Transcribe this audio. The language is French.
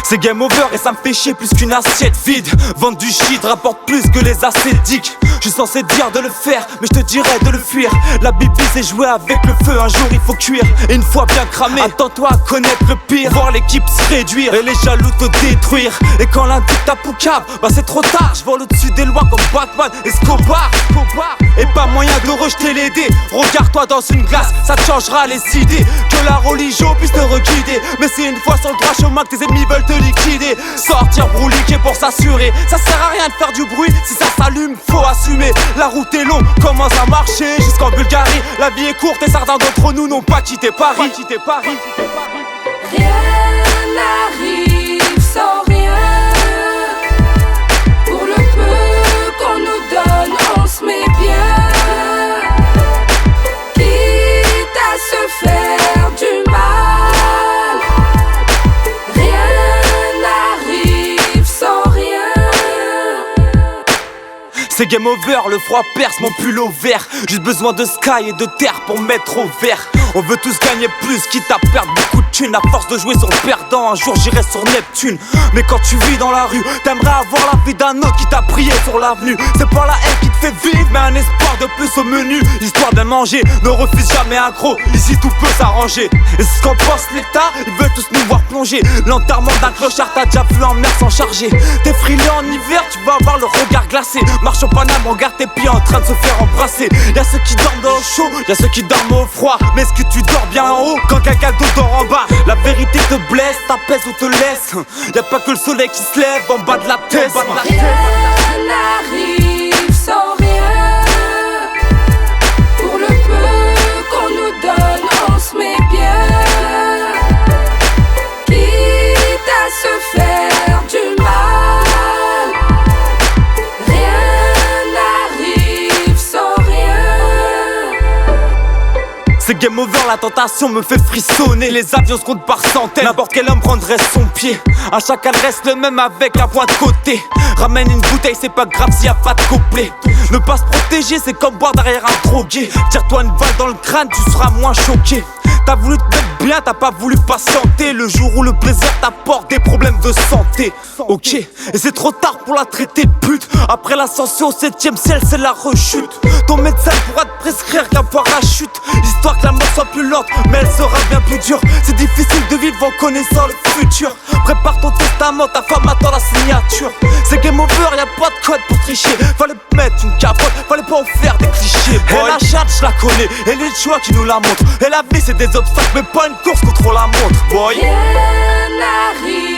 C'est game over et ça me fait chier plus qu'une assiette vide. Vendre du shit rapporte plus que les ascétiques. Je suis censé dire de le faire, mais je te dirais de le fuir. La bibi c'est jouer avec le feu, un jour il faut cuire. Et une fois bien cramé, attends-toi à connaître le pire. Voir l'équipe se réduire et les jaloux te détruire. Et quand l'un dit ta poucave, bah c'est trop tard. Je vole au-dessus des lois comme Batman, Escobar. Et pas moyen de rejeter les dés. Regarde-toi dans une glace, ça te changera les idées. Que la religion puisse te reguider. Mais c'est une fois sur le droit chemin que tes ennemis veulent te liquider. Sortir brouliquer pour s'assurer. Ça sert à rien de faire du bruit, si ça s'allume faut assumer. La route est longue, commence à marcher jusqu'en Bulgarie. La vie est courte et certains d'entre nous n'ont pas quitté Paris. Rien n'arrive sans rien. Pour le peu qu'on nous donne, on se met bien. Quitte à se faire du mal. Rien n'arrive sans rien. C'est game over, le froid perce mon pull au vert. Juste besoin de sky et de terre pour mettre au vert. On veut tous gagner plus, quitte à perdre beaucoup de thunes. À force de jouer sur le perdant, un jour j'irai sur Neptune. Mais quand tu vis dans la rue, t'aimerais avoir la vie d'un autre qui t'a prié sur l'avenue. C'est pas la haine qui te fait vivre, mais un espoir de plus au menu. Histoire de manger, ne refuse jamais un gros. Ici tout peut s'arranger. Et c'est ce qu'en pense l'État, ils veulent tous nous voir plonger. L'enterrement d'un clochard, t'as déjà vu en mer sans charger. T'es frileux en hiver, tu vas avoir le regard glacé. Marche au Paname, regarde tes pieds en train de se faire embrasser. Y'a ceux qui dorment dans le chaud, y'a ceux qui dorment au froid. Mais est-ce que tu dors bien en haut quand quelqu'un d'autre dort en bas? La vérité te blesse, t'apaise ou te laisse. Y'a pas que le soleil qui se lève en bas de la tête. Rien n'arrive sans rien. Pour le peu qu'on nous donne, on se met bien. Quitte à se faire du mal. Rien n'arrive sans rien. C'est game over, la tentation me fait frissonner. Les avions se comptent par centaines, n'importe quel homme prendrait son pied. À chaque adresse le même avec un point de côté. Ramène une bouteille, c'est pas grave s'il y a pas de couplet. Ne pas se protéger, c'est comme boire derrière un drogué. Tire-toi une balle dans le crâne, tu seras moins choqué. T'as voulu te mettre bien, t'as pas voulu patienter. Le jour où le plaisir t'apporte des problèmes de santé. Ok, et c'est trop tard pour la traiter de pute. Après l'ascension au 7ème ciel, c'est la rechute. Ton médecin pourra te prescrire qu'un parachute. Histoire que la mort soit plus lente, mais elle sera bien plus dure. C'est difficile de vivre en connaissant le futur. Prépare ton testament, ta femme attend la signature. C'est game over, y'a pas de code pour tricher. Fallait mettre une capote, fallait pas en faire des clichés, boy. Et la chatte, je la connais, et les choix qui nous la montrent. Et la vie c'est des obstacles, mais pas une course contre la montre, boy. Rien n'arrive